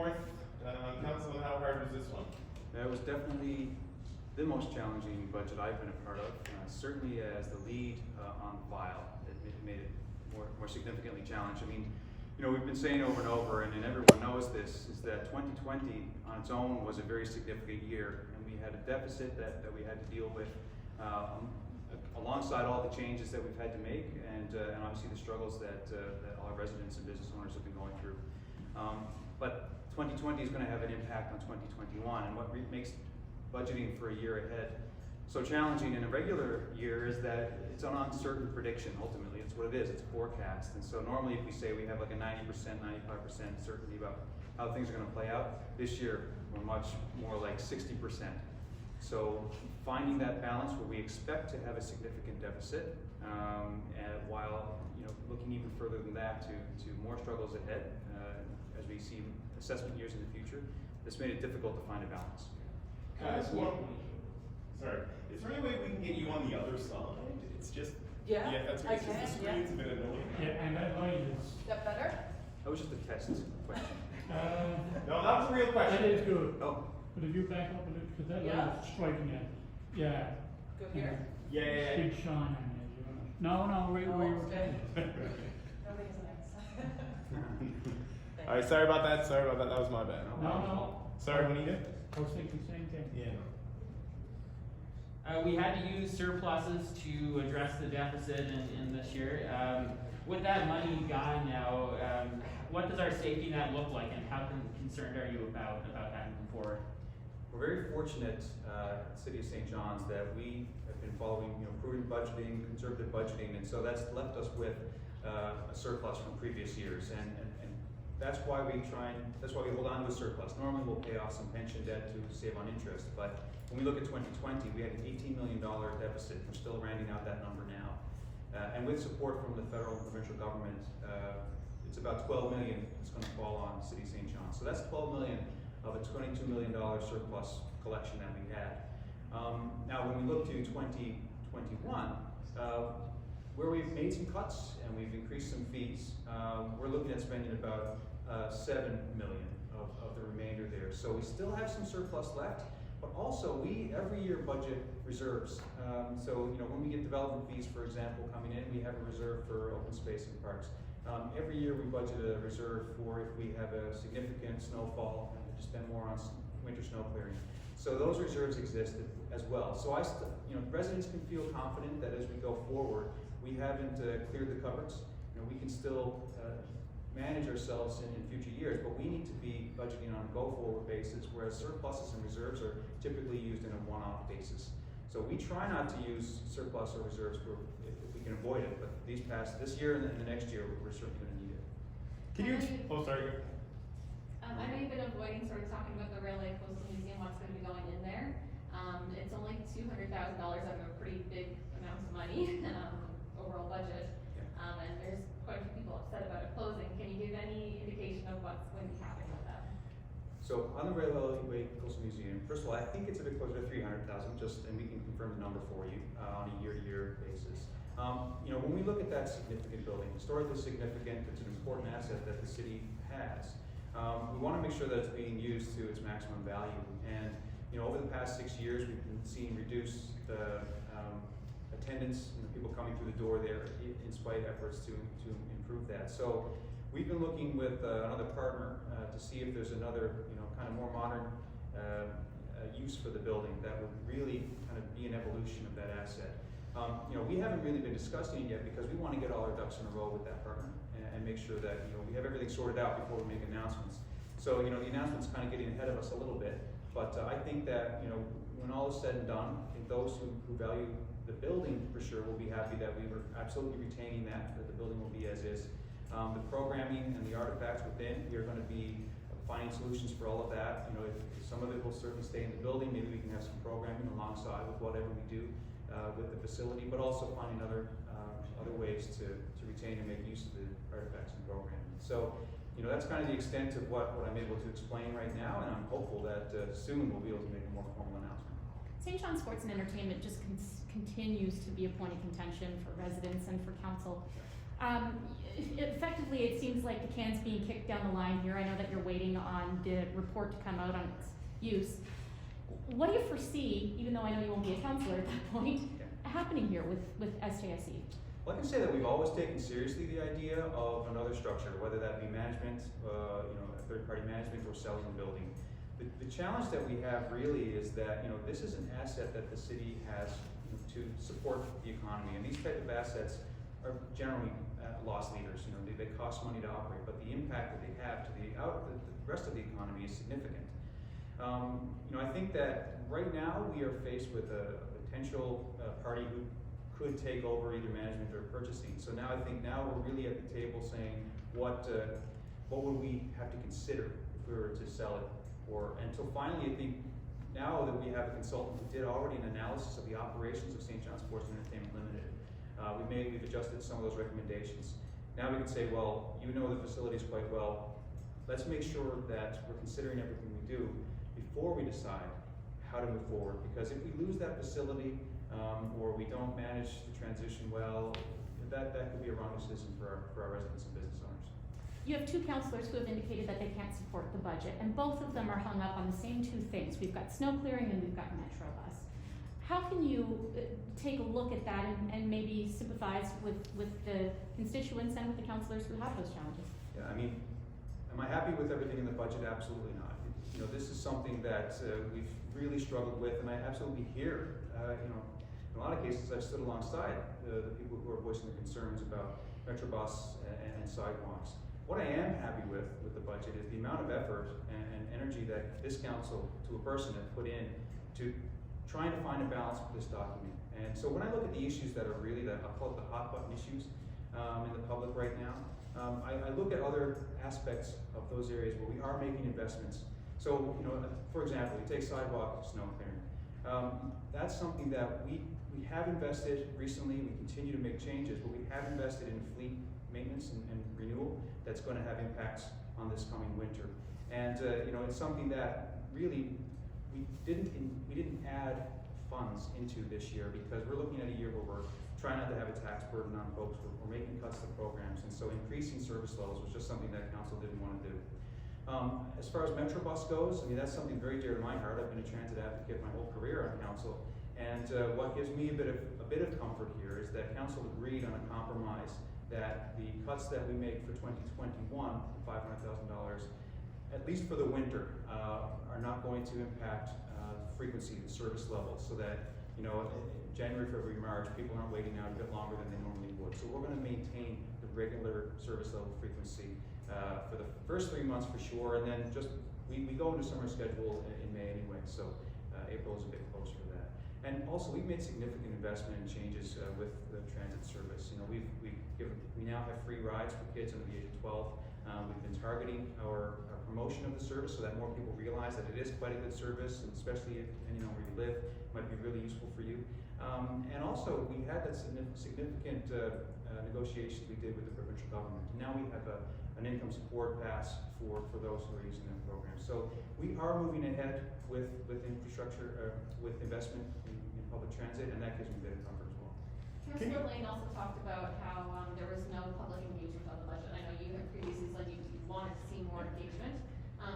North. Council, how hard was this one? It was definitely the most challenging budget I've been a part of. Certainly as the lead on the file, it made it more significantly challenged. I mean, you know, we've been saying over and over, and everyone knows this, is that 2020 on its own was a very significant year, and we had a deficit that we had to deal with alongside all the changes that we've had to make, and obviously the struggles that all our residents and business owners have been going through. But 2020 is going to have an impact on 2021, and what makes budgeting for a year ahead so challenging in a regular year is that it's an uncertain prediction. Ultimately, it's what it is. It's a forecast. And so normally if we say we have like a 90%, 95% certainty about how things are going to play out, this year we're much more like 60%. So finding that balance where we expect to have a significant deficit, and while looking even further than that to more struggles ahead as we see assessment years in the future, this made it difficult to find a balance. Guys, sorry. Is there any way we can get you on the other side? It's just that's I it's just can, the screen's a bit annoying. Yeah, and that line is. Is that better? That was just a test question. No, that was a real question. That is good. Oh. But if you back up a little, because that Yeah. line is striking it. Yeah. Go here. Yeah. Big shine on it. No, we Oh, were okay. okay. Nobody's nice. Alright, sorry about that. That was my bad. No. Sorry, what do you do? I was thinking the same thing. Yeah. We had to use surpluses to address the deficit in this year. With that money gone now, what does our safety net look like, and how concerned are you about that moving forward? We're very fortunate at the City of St. John's that we have been following prudent budgeting, conservative budgeting, and so that's left us with a surplus from previous years, and that's why we hold on to a surplus. Normally we'll pay off some pension debt to save on interest, but when we look at 2020, we had an $18 million deficit. We're still rounding out that number now. And with support from the federal and provincial government, it's about $12 million that's going to fall on the City of St. John's. So that's $12 million of a $22 million surplus collection that we had. Now when we look to 2021, where we've made some cuts and we've increased some fees, we're looking at spending about $7 million of the remainder there. So we still have some surplus left, but also we every year budget reserves. So when we get development fees, for example, coming in, we have a reserve for open space and parks. Every year we budget a reserve for if we have a significant snowfall and to spend more on winter snow clearing. So those reserves exist as well. So residents can feel confident that as we go forward, we haven't cleared the cupboards. We can still manage ourselves in future years, but we need to be budgeting on a go-forward basis, whereas surpluses and reserves are typically used in a one-off basis. So we try not to use surplus or reserves if we can avoid it, but this year and then the next year, we're certainly going to need it. Can you? Oh, sorry. I know you've been avoiding sort of talking about the Railway Coastal Museum, what's going to be going in there. It's only $200,000 out of a pretty big amount of money, overall budget. And there's quite a few people upset about it closing. Can you give any indication of what's going to be happening with that? So on the Railway Coastal Museum, first of all, I think it's a bit closer to 300,000, and we can confirm the number for you on a year-to-year basis. When we look at that significant building, historically significant, it's an important asset that the city has. We want to make sure that it's being used to its maximum value. And over the past 6 years, we've been seeing reduced attendance, people coming through the door there, in spite of efforts to improve that. So we've been looking with another partner to see if there's another kind of more modern use for the building that would really kind of be an evolution of that asset. We haven't really been discussing it yet because we want to get all our ducks in a row with that partner and make sure that we have everything sorted out before we make announcements. So the announcement's kind of getting ahead of us a little bit, but I think that when all is said and done, I think those who value the building for sure will be happy that we were absolutely retaining that the building will be as is. The programming and the artifacts within, we are going to be finding solutions for all of that. If some of it will certainly stay in the building, maybe we can have some programming alongside with whatever we do with the facility, but also finding other ways to retain and make use of the artifacts and programming. So that's kind of the extent of what I'm able to explain right now, and I'm hopeful that soon we'll be able to make a more formal announcement. St. John's Sports and Entertainment just continues to be a point of contention for residents and for council. Effectively, it seems like the can's being kicked down the line here. I know that you're waiting on the report to come out on its use. What do you foresee, even though I know you won't be a counselor at that point, happening here with SJSE? Well, I can say that we've always taken seriously the idea of another structure, whether that be management, third-party management, or selling the building. The challenge that we have really is that, this is an asset that the city has to support the economy, and these type of assets are generally loss leaders. They cost money to operate, but the impact that they have to the rest of the economy is significant. I think that right now we are faced with a potential party who could take over either management or purchasing. So now I think we're really at the table saying what would we have to consider if we were to sell it, until finally I think now that we have a consultant who did already an analysis of the operations of St. John's Sports and Entertainment Limited. We've adjusted some of those recommendations. Now we can say, well, the facilities quite well. Let's make sure that we're considering everything we do before we decide how to move forward. Because if we lose that facility, or we don't manage the transition well, that could be a wrong decision for our residents and business owners. You have two councillors who have indicated that they can't support the budget, and both of them are hung up on the same two things. We've got snow clearing and we've got Metro Bus. How can you take a look at that and maybe sympathize with the constituents and with the councillors who have those challenges? Yeah, am I happy with everything in the budget? Absolutely not. This is something that we've really struggled with, and I absolutely hear, in a lot of cases I've stood alongside the people who are voicing their concerns about Metrobus and sidewalks. What I am happy with the budget is the amount of effort and energy that this council, to a person, have put in to trying to find a balance for this document. And so when I look at the issues that are really I'll call it the hot button issues in the public right now, I look at other aspects of those areas where we are making investments. So, for example, you take sidewalk snow clearing. That's something that we have invested recently. We continue to make changes, but we have invested in fleet maintenance and renewal that's going to have impacts on this coming winter. And it's something that really we didn't add funds into this year, because we're looking at a year where we're trying not to have a tax burden on folks. We're making cuts to programs, and so increasing service levels was just something that council didn't want to do. As far as Metrobus goes, that's something very dear to my heart. I've been a transit advocate my whole career on council, and what gives me a bit of comfort here is that council agreed on a compromise that the cuts that we make for 2021, $500,000, at least for the winter, are not going to impact frequency, the service levels, so that January, February, March, people aren't waiting out a bit longer than they normally would. So we're going to maintain the regular service level frequency for the first 3 months for sure, and then we go into summer schedule in May anyway, so April is a bit closer to that. And also, we've made significant investment and changes with the transit service. We now have free rides for kids under the age of 12. We've been targeting our promotion of the service so that more people realize that it is quite a good service, and especially if, depending on where you live, it might be really useful for you. And also, we had that significant negotiations we did with the provincial government. And now we have an income support pass for those who are using that program. So we are moving ahead with infrastructure, with investment in public transit, and that gives me a bit of comfort as well. Councillor Lane also talked about how there was no public engagement on the budget. I know you had previously said you wanted to see more engagement,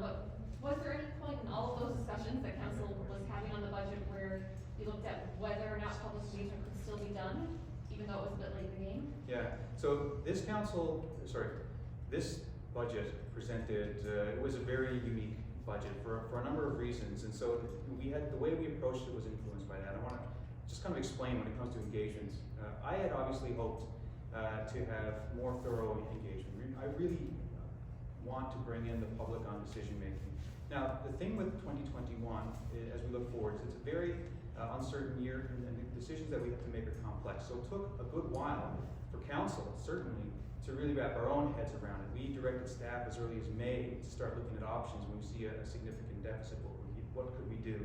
but was there any point in all of those discussions that council was having on the budget where you looked at whether or not public engagement could still be done, even though it was a bit late in the game? Yeah, so this budget presented, it was a very unique budget for a number of reasons, and so the way we approached it was influenced by that. I want to just kind of explain when it comes to engagement. I had obviously hoped to have more thorough engagement. I really want to bring in the public on decision making. Now, the thing with 2021, as we look forward, is it's a very uncertain year, and the decisions that we have to make are complex. So it took a good while for council, certainly, to really wrap our own heads around it. We directed staff as early as May to start looking at options when we see a significant deficit. What could we do?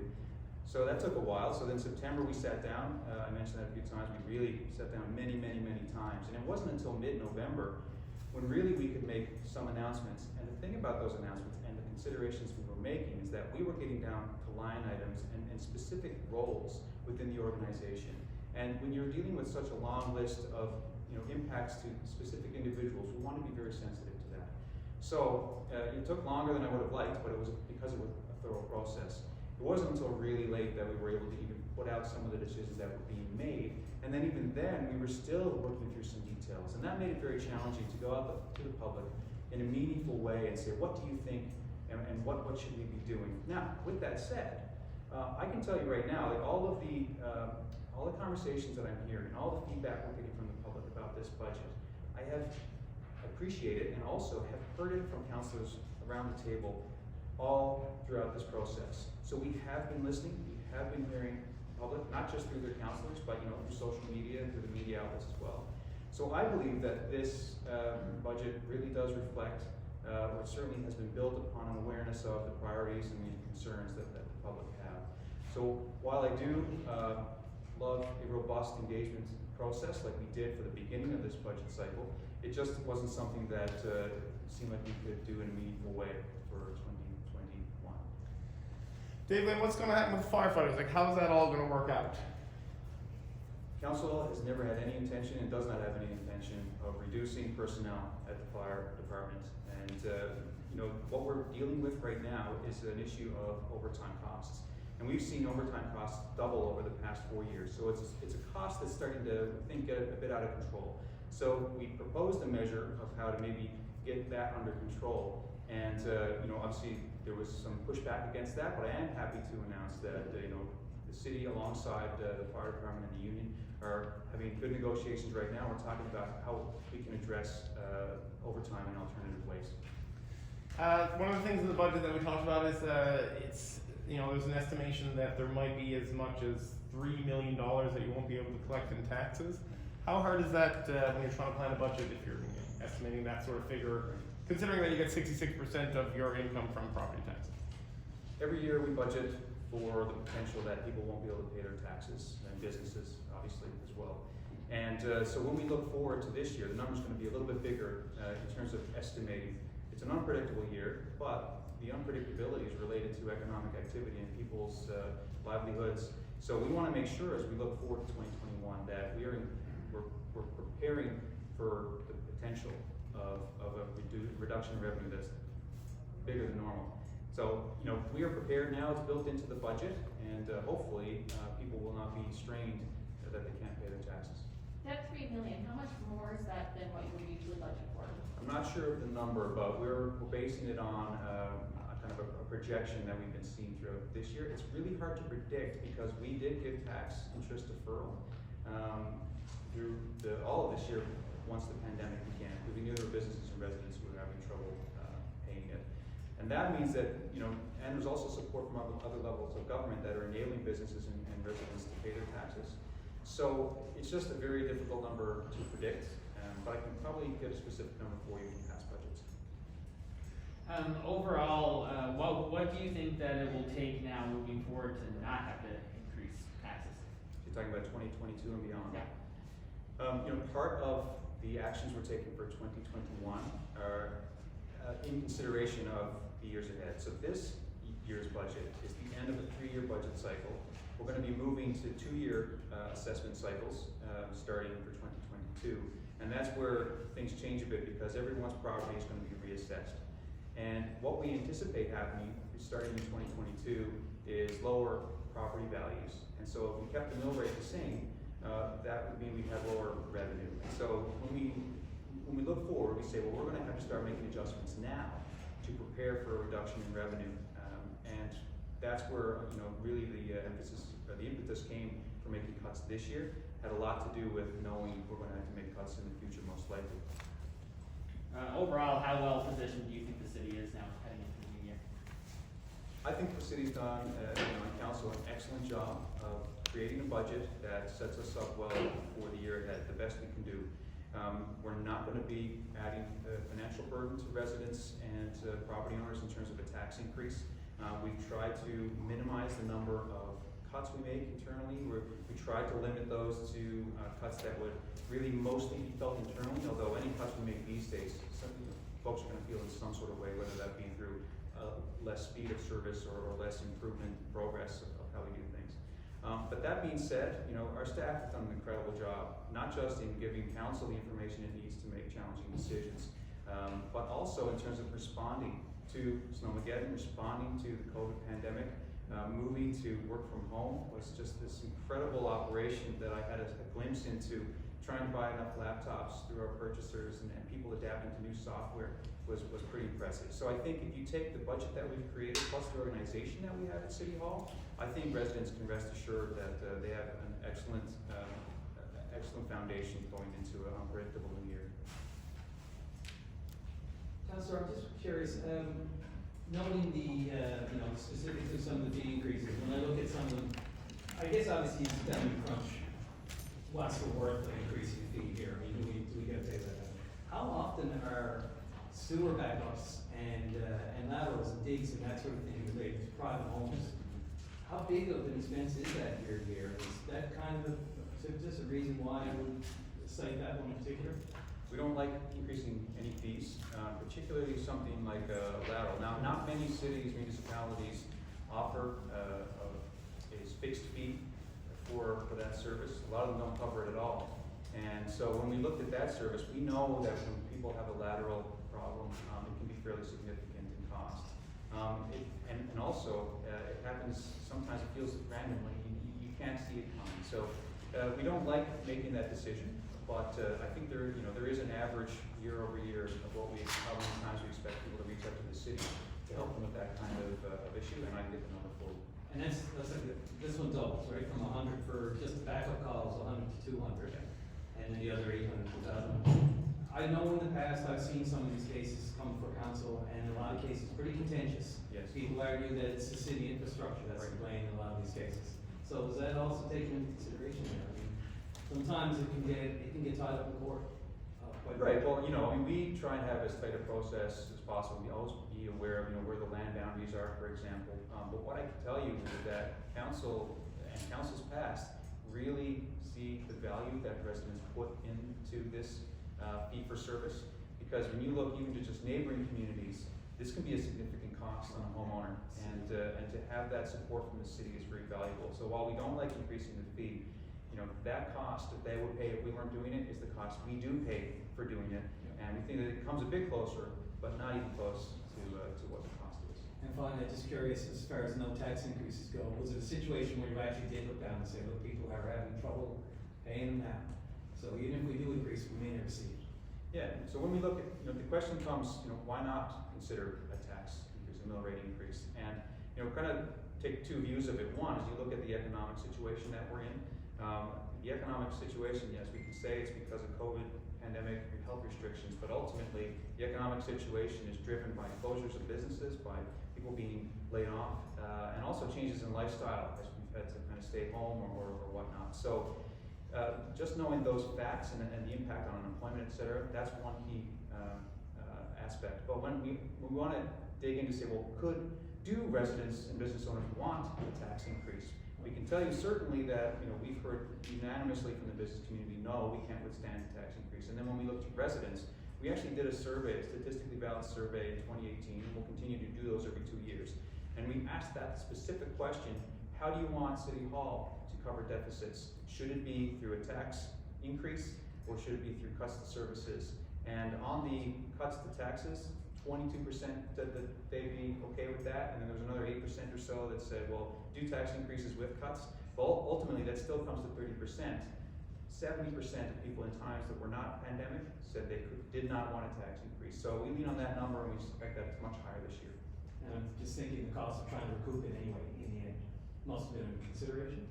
So that took a while. So then September we sat down. I mentioned that a few times. We really sat down many times. And it wasn't until mid-November when really we could make some announcements. And the thing about those announcements and the considerations we were making is that we were getting down to line items and specific roles within the organization. And when you're dealing with such a long list of impacts to specific individuals, we want to be very sensitive to that. So it took longer than I would have liked, but it was because it was a thorough process. It wasn't until really late that we were able to even put out some of the decisions that were being made, and then even then we were still working through some details, and that made it very challenging to go out to the public in a meaningful way and say, what do you think, and what should we be doing? Now, with that said, I can tell you right now, like all the conversations that I'm hearing, all the feedback we're getting from the public about this budget, I have appreciated and also have heard it from councillors around the table all throughout this process. So we have been listening, we have been hearing the public, not just through their councillors, but through social media and through the media outlets as well. So I believe that this budget really does reflect, or certainly has been built upon an awareness of the priorities and the concerns that the public have. So while I do love a robust engagement process like we did for the beginning of this budget cycle, it just wasn't something that seemed like we could do in a meaningful way for 2021. Dave Lane, what's going to happen with firefighters? Like, how's that all going to work out? Council has never had any intention and does not have any intention of reducing personnel at the fire department. And what we're dealing with right now is an issue of overtime costs. And we've seen overtime costs double over the past 4 years. So it's a cost that's starting to, I think, get a bit out of control. So we proposed a measure of how to maybe get that under control. And obviously there was some pushback against that, but I am happy to announce that the city, alongside the fire department and the union, are having good negotiations right now. We're talking about how we can address overtime in alternative ways. One of the things in the budget that we talked about is there's an estimation that there might be as much as $3 million that you won't be able to collect in taxes. How hard is that when you're trying to plan a budget if you're estimating that sort of figure, considering that you get 66% of your income from property taxes? Every year we budget for the potential that people won't be able to pay their taxes, and businesses obviously as well. And so when we look forward to this year, the number's going to be a little bit bigger in terms of estimating. It's an unpredictable year, but the unpredictability is related to economic activity and people's livelihoods. So we want to make sure as we look forward to 2021 that we're preparing for the potential of a reduction in revenue that's bigger than normal. So, we are prepared now. It's built into the budget, and hopefully people will not be strained that they can't pay their taxes. That $3 million, how much more is that than what you would usually budget for? I'm not sure of the number, but we're basing it on kind of a projection that we've been seeing throughout this year. It's really hard to predict because we did give tax interest deferral through all of this year once the pandemic began, because we knew there were businesses and residents who were having trouble paying it. And that means that, and there's also support from other levels of government that are enabling businesses and residents to pay their taxes. So it's just a very difficult number to predict, but I can probably get a specific number for you from past budgets. Overall, what do you think that it will take now moving forward to not have to increase taxes? You're talking about 2022 and beyond? Yeah. Part of the actions we're taking for 2021 are in consideration of the years ahead. So this year's budget is the end of a 3-year budget cycle. We're going to be moving to 2-year assessment cycles starting for 2022. And that's where things change a bit because everyone's property is going to be reassessed. And what we anticipate happening starting in 2022 is lower property values. And so if we kept the mill rate the same, that would mean we'd have lower revenue. And so when we look forward, we say, well, we're going to have to start making adjustments now to prepare for a reduction in revenue. And that's where, really the emphasis, or the impetus came for making cuts this year. Had a lot to do with knowing we're going to have to make cuts in the future, most likely. Overall, how well positioned do you think the city is now heading into the new year? I think the city's done, and council, an excellent job of creating a budget that sets us up well for the year ahead, the best we can do. We're not going to be adding financial burden to residents and property owners in terms of a tax increase. We've tried to minimize the number of cuts we make internally. We tried to limit those to cuts that would really mostly be felt internally, although any cuts we make these days, folks are going to feel in some sort of way, whether that be through less speed of service or less improvement progress of how we do things. But that being said, our staff have done an incredible job, not just in giving council the information it needs to make challenging decisions, but also in terms of responding to Snowmageddon, responding to the COVID pandemic. Moving to work from home was just this incredible operation that I had a glimpse into. Trying to buy enough laptops through our purchasers and people adapting to new software was pretty impressive. So I think if you take the budget that we've created plus the organization that we have at City Hall, I think residents can rest assured that they have an excellent foundation going into an unpredictable new year. Councillor, I'm just curious, noting the, specifics of some of the fee increases, when I look at some of them, I guess obviously you sit down and crunch, what's the worth of increasing the fee here? I mean, do we get to pay that? How often are sewer backups and laterals and digs and that sort of thing related to private homes? How big of an expense is that year to year? Is that kind of, is this a reason why I would cite that one in particular? We don't like increasing any fees, particularly something like a lateral. Now, not many cities, municipalities offer a fixed fee for that service. A lot of them don't cover it at all. And so when we looked at that service, we know that when people have a lateral problem, it can be fairly significant in cost. And also, it happens, sometimes it feels randomly, you can't see it coming. So we don't like making that decision. But I think there is an average year over year of how many times we expect people to reach out to the city to help them with that kind of issue, and I can get the number for you. And that's like, this one doubles, right, from 100 for just the backup calls, 100 to 200, and then the other 800 to 1,000. I know in the past I've seen some of these cases come for council, and in a lot of cases pretty contentious. Yes. People argue that it's the city infrastructure that's to blame in a lot of these cases. So is that also taken into consideration there? I mean, sometimes it can get tied up in court. Right. Well, we try and have as tight a process as possible. We always be aware of where the land boundaries are, for example. But what I can tell you is that council and councils past really see the value that residents put into this fee for service. Because when you look even to just neighboring communities, this can be a significant cost on a homeowner, and to have that support from the city is very valuable. So while we don't like increasing the fee, that cost that they would pay if we weren't doing it is the cost we do pay for doing it. And we think that it comes a bit closer, but not even close to what the cost is. And finally, I'm just curious, as far as no tax increases go, was it a situation where you actually did look down and say, look, people are having trouble paying them now, so even if we do increase, we may never see it? Yeah, so when we look at, the question comes, why not consider a tax increase, a mill rate increase? And, kind of take two views of it. One is you look at the economic situation that we're in. The economic situation, yes, we can say it's because of COVID, pandemic, and health restrictions, but ultimately the economic situation is driven by closures of businesses, by people being laid off, and also changes in lifestyle as we've had to kind of stay home or whatnot. So just knowing those facts and the impact on unemployment, et cetera, that's one key aspect. But when we want to dig in to say, well, do residents and business owners want a tax increase? We can tell you certainly that we've heard unanimously from the business community, no, we can't withstand a tax increase. And then when we looked at residents, we actually did a survey, a statistically balanced survey in 2018, and we'll continue to do those every 2 years. And we asked that specific question: how do you want City Hall to cover deficits? Should it be through a tax increase, or should it be through cuts to services? And on the cuts to taxes, 22% said that they'd be okay with that, and then there was another 8% or so that said, well, do tax increases with cuts. Well, ultimately, that still comes to 30%. 70% of people in times that were not pandemic said they did not want a tax increase. So we lean on that number, and we expect that it's much higher this year. And I'm just thinking the cost of trying to recoup it anyway, in the end, must have been a consideration.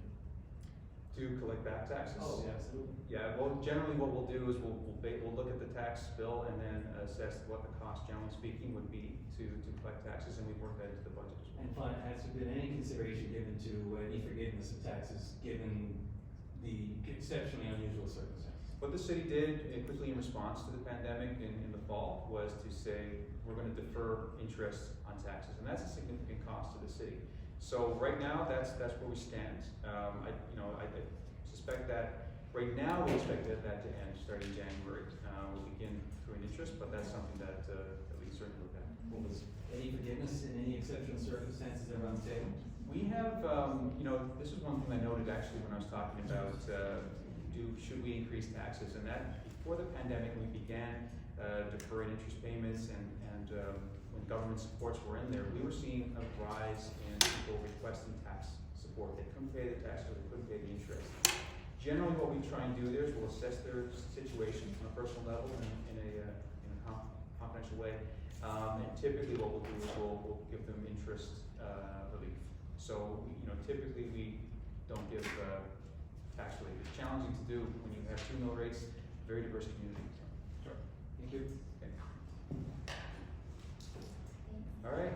To collect back taxes? Oh, yeah, absolutely. Yeah, well, generally what we'll do is we'll look at the tax bill and then assess what the cost, generally speaking, would be to collect taxes, and we work that into the budget as well. And finally, has there been any consideration given to any forgiveness of taxes, given the exceptionally unusual circumstances? What the city did quickly in response to the pandemic in the fall was to say, we're going to defer interest on taxes, and that's a significant cost to the city. So right now, that's where we stand. I suspect that right now we expect that to end starting January. We'll begin accruing interest, but that's something that we certainly look at. Was any forgiveness in any exceptional circumstances ever on the table? We have, this is one thing I noted actually when I was talking about, should we increase taxes? And that, before the pandemic, we began deferring interest payments and when government supports were in there, we were seeing a rise in people requesting tax support. They couldn't pay the tax or they couldn't pay the interest. Generally, what we try and do there is we'll assess their situation on a personal level and in a confidential way. And typically what we'll do is we'll give them interest relief. So, typically we don't give tax relief. It's challenging to do when you have 2 mill rates, very diverse community. Thank you. Okay. All right.